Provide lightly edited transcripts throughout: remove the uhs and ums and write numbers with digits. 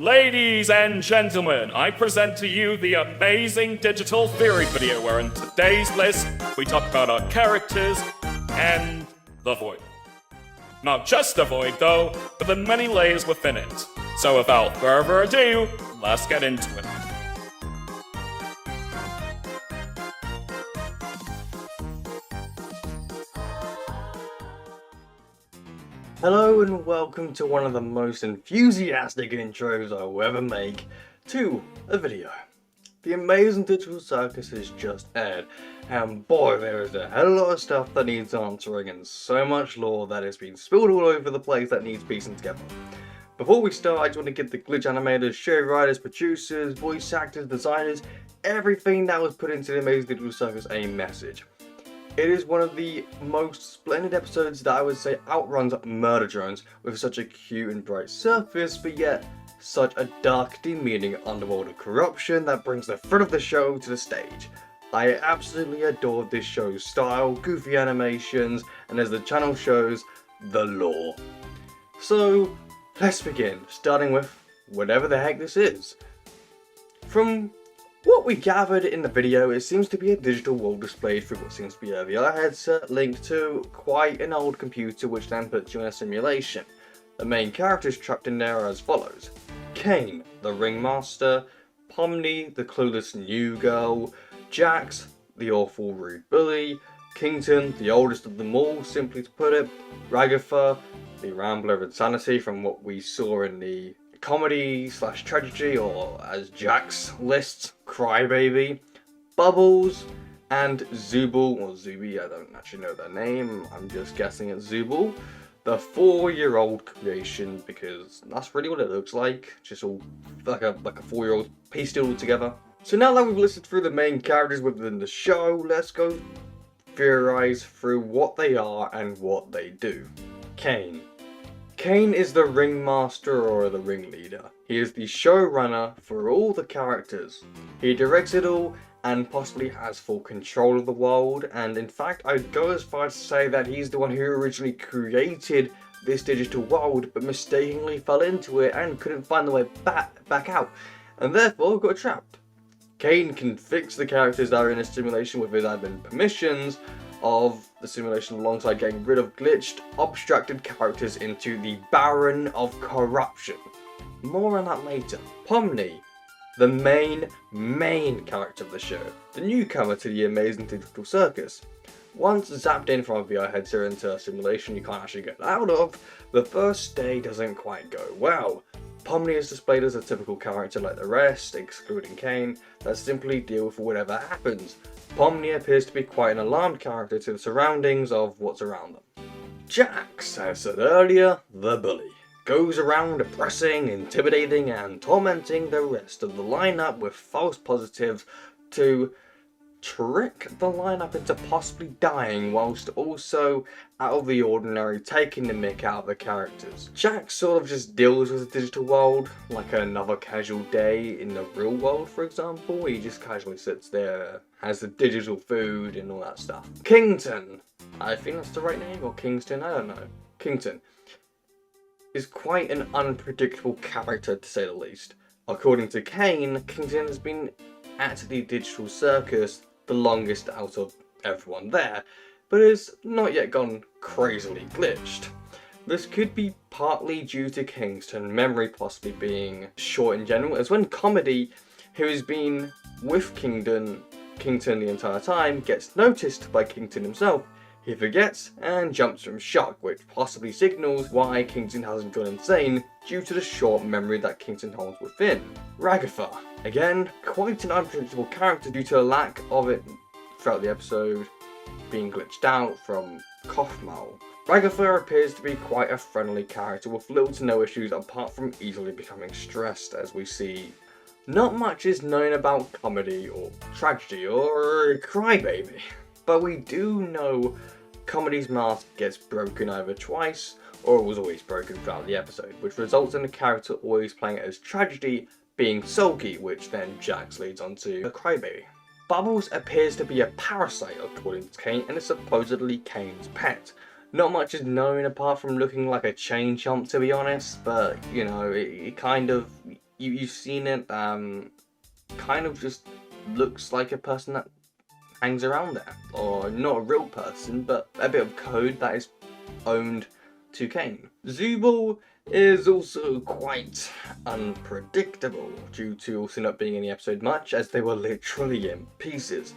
Ladies and gentlemen, I present to you the amazing digital theory video where in today's list we talk about our characters and the void. Not just the void though, but the many layers within it. So without further ado, let's get into it. Hello and welcome to one of the most enthusiastic intros I will ever make to a video. The amazing digital circus has just aired, and boy, there is a hell of a lot of stuff that needs answering and so much lore that has been spilled all over the place that needs piecing together. Before we start, I just want to give the glitch animators, show writers, producers, voice actors, designers, everything that was put into the amazing digital circus a message. It is one of the most splendid episodes that I would say outruns Murder Drones with such a cute and bright surface, but yet such a dark, demeaning underworld of corruption that brings the front of the show to the stage. I absolutely adore this show's style, goofy animations, and as the channel shows, the lore. So, let's begin, starting with whatever the heck this is. From what we gathered in the video, it seems to be a digital world displayed through what seems to be a VR headset linked to quite an old computer, which then puts you in a simulation. The main characters trapped in there are as follows: Caine, the ringmaster; Pomni, the clueless new girl; Jax, the awful rude bully; Kington, the oldest of them all, simply to put it; Ragatha, the rambler of insanity from what we saw in the comedy / tragedy, or as Jax lists, Crybaby; Bubbles; and Zooble, or Zooby, I don't actually know their name, I'm just guessing it's Zooble, the 4-year-old creation, because that's really what it looks like, just all like a 4-year-old pieced it all together. So now that we've listed through the main characters within the show, let's go theorize through what they are and what they do. Caine. Caine is the ringmaster or the ringleader. He is the showrunner for all the characters. He directs it all and possibly has full control of the world, and in fact I'd go as far as to say that he's the one who originally created this digital world but mistakenly fell into it and couldn't find the way back out, and therefore got trapped. Caine can fix the characters that are in a simulation with his admin permissions of the simulation, alongside getting rid of glitched, abstracted characters into the Baron of Corruption. More on that later. Pomni, the main character of the show, the newcomer to the amazing digital circus. Once zapped in from a VR headset into a simulation you can't actually get out of, the first day doesn't quite go well. Pomni is displayed as a typical character like the rest, excluding Caine, that simply deal with whatever happens. Pomni appears to be quite an alarmed character to the surroundings of what's around them. Jax, as said earlier, the bully, goes around oppressing, intimidating and tormenting the rest of the lineup with false positives to trick the lineup into possibly dying, whilst also out of the ordinary taking the mick out of the characters. Jax sort of just deals with the digital world like another casual day in the real world, for example. He just casually sits there, has the digital food and all that stuff. Kington, I think that's the right name, or Kingston, I don't know. Kington is quite an unpredictable character, to say the least. According to Caine, Kington has been at the digital circus the longest out of everyone there, but has not yet gone crazily glitched. This could be partly due to Kingston's memory possibly being short in general, as when Comedy, who has been with Kington the entire time, gets noticed by Kington himself, he forgets and jumps from shock, which possibly signals why Kington hasn't gone insane due to the short memory that Kington holds within. Ragatha, again, quite an unpredictable character due to a lack of it throughout the episode, being glitched out from Kothmal. Ragatha appears to be quite a friendly character with little to no issues apart from easily becoming stressed, as we see. Not much is known about Comedy or Tragedy or Crybaby, but we do know Comedy's mask gets broken either twice or it was always broken throughout the episode, which results in the character always playing as Tragedy being sulky, which then Jax leads on to a Crybaby. Bubbles appears to be a parasite according to Caine and is supposedly Caine's pet. Not much is known apart from looking like a chain chomp, to be honest, but you know, it kind of you've seen it. Kind of just looks like a person that hangs around there, or not a real person, but a bit of code that is owned to Caine. Zooble is also quite unpredictable due to also not being in the episode much, as they were literally in pieces.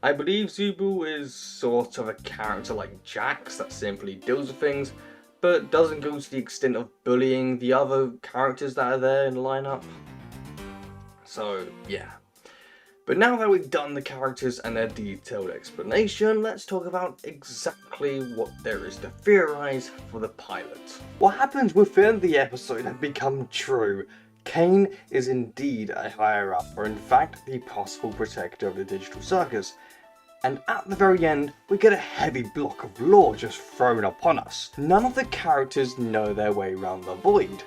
I believe Zooble is sort of a character like Jax that simply deals with things, but doesn't go to the extent of bullying the other characters that are there in the lineup. So yeah. But now that we've done the characters and their detailed explanation, let's talk about exactly what there is to theorize for the pilot. What happens within the episode had become true. Caine is indeed a higher up, or in fact the possible protector of the digital circus. And at the very end, we get a heavy block of lore just thrown upon us. None of the characters know their way around the void,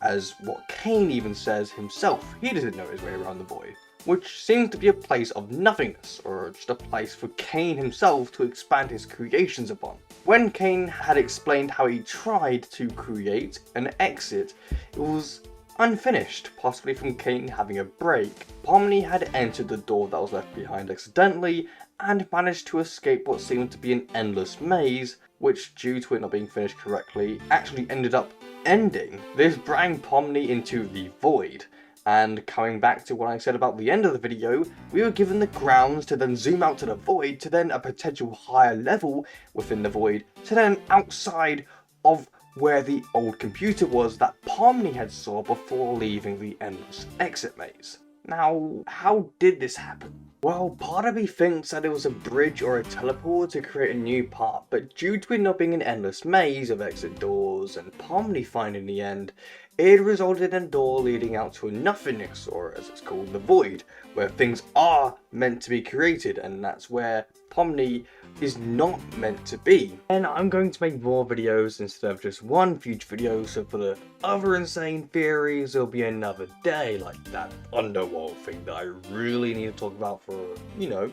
as what Caine even says himself, he doesn't know his way around the void. Which seems to be a place of nothingness, or just a place for Caine himself to expand his creations upon. When Caine had explained how he tried to create an exit, it was unfinished, possibly from Caine having a break. Pomni had entered the door that was left behind accidentally, and managed to escape what seemed to be an endless maze, which, due to it not being finished correctly, actually ended up ending. This brought Pomni into the void. And coming back to what I said about the end of the video, we were given the grounds to then zoom out to the void, to then a potential higher level within the void, to then outside of where the old computer was that Pomni had saw before leaving the endless exit maze. Now, how did this happen? Well, part of me thinks that it was a bridge or a teleport to create a new part, but due to it not being an endless maze of exit doors and Pomni finding the end, it resulted in a door leading out to a nothingness, or as it's called, the void, where things are meant to be created, and that's where Pomni is not meant to be. And I'm going to make more videos instead of just one future video, so for the other insane theories, there'll be another day, like that underworld thing that I really need to talk about for, you know,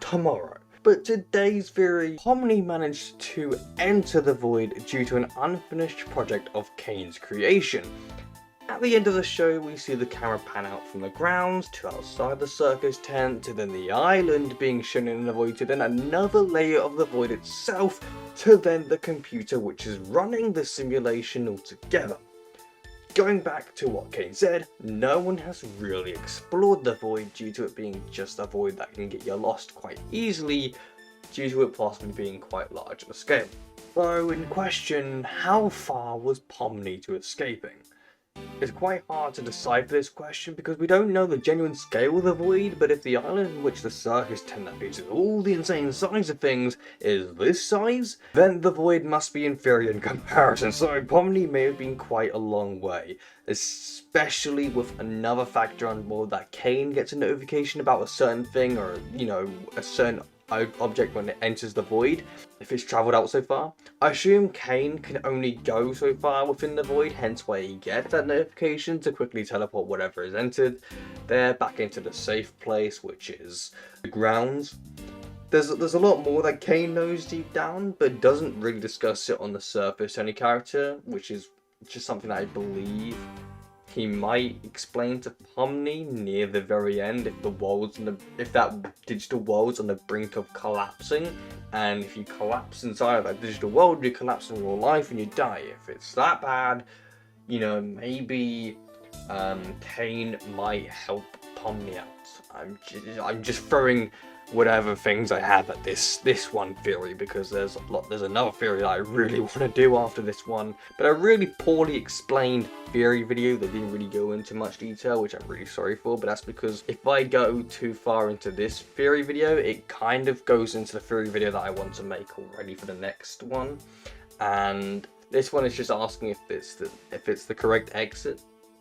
tomorrow. But today's theory, Pomni managed to enter the void due to an unfinished project of Caine's creation. At the end of the show, we see the camera pan out from the grounds to outside the circus tent, to then the island being shown in the void, to then another layer of the void itself, to then the computer which is running the simulation altogether. Going back to what Caine said, no one has really explored the void due to it being just a void that can get you lost quite easily, due to it possibly being quite large in scale. So in question, how far was Pomni to escaping? It's quite hard to decipher this question because we don't know the genuine scale of the void, but if the island in which the circus tent that features all the insane size of things is this size, then the void must be inferior in comparison, so Pomni may have been quite a long way, especially with another factor on board that Caine gets a notification about a certain thing, or, you know, a certain object when it enters the void, if it's travelled out so far. I assume Caine can only go so far within the void, hence why he gets that notification to quickly teleport whatever is entered there back into the safe place, which is the grounds. There's a lot more that Caine knows deep down, but doesn't really discuss it on the surface to any character, which is just something that I believe he might explain to Pomni near the very end if the world's if that digital world's on the brink of collapsing, and if you collapse inside of that digital world, you collapse in real life and you die. If it's that bad, you know, maybe Caine might help Pomni out. I'm just throwing whatever things I have at this one theory, because there's another theory that I really want to do after this one, but a really poorly explained theory video that didn't really go into much detail, which I'm really sorry for, but that's because if I go too far into this theory video, it kind of goes into the theory video that I want to make already for the next one, and this one is just asking if it's the correct exit,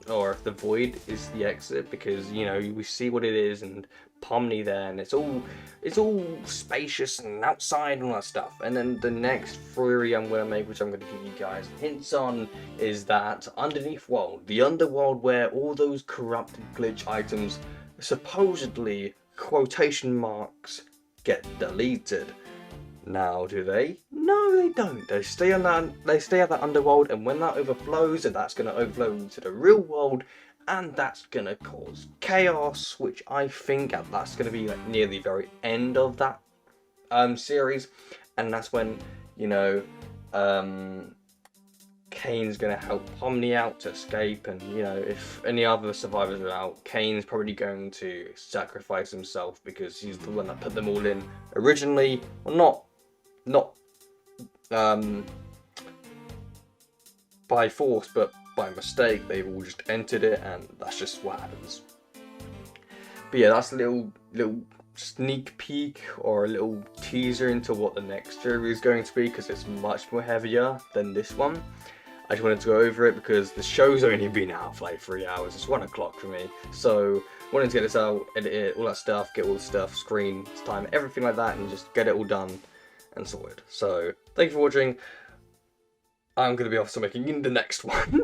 or if the void is the exit, because, you know, we see what it is and Pomni there, and it's all spacious and outside and all that stuff. And then the next theory I'm going to make, which I'm going to give you guys hints on, is that underneath world, the underworld where all those corrupted glitch items supposedly, quotation marks, get deleted. Now, do they? No, they don't. They stay at that underworld, and when that overflows, and that's going to overflow into the real world, and that's gonna cause chaos, which I think that's gonna be like near the very end of that series, and that's when, you know, Caine's gonna help Pomni out to escape, and you know, if any other survivors are out, Caine's probably going to sacrifice himself because he's the one that put them all in originally. Well, not by force, but by mistake. They've all just entered it, and that's just what happens. But yeah, that's a little sneak peek or a little teaser into what the next series is going to be, because it's much more heavier than this one. I just wanted to go over it because the show's only been out for like 3 hours. It's 1 o'clock for me, so wanted to get this out, edit it, all that stuff, get all the stuff, screen, time, everything like that, and just get it all done and sorted. So thank you for watching. I'm going to be off to making the next one.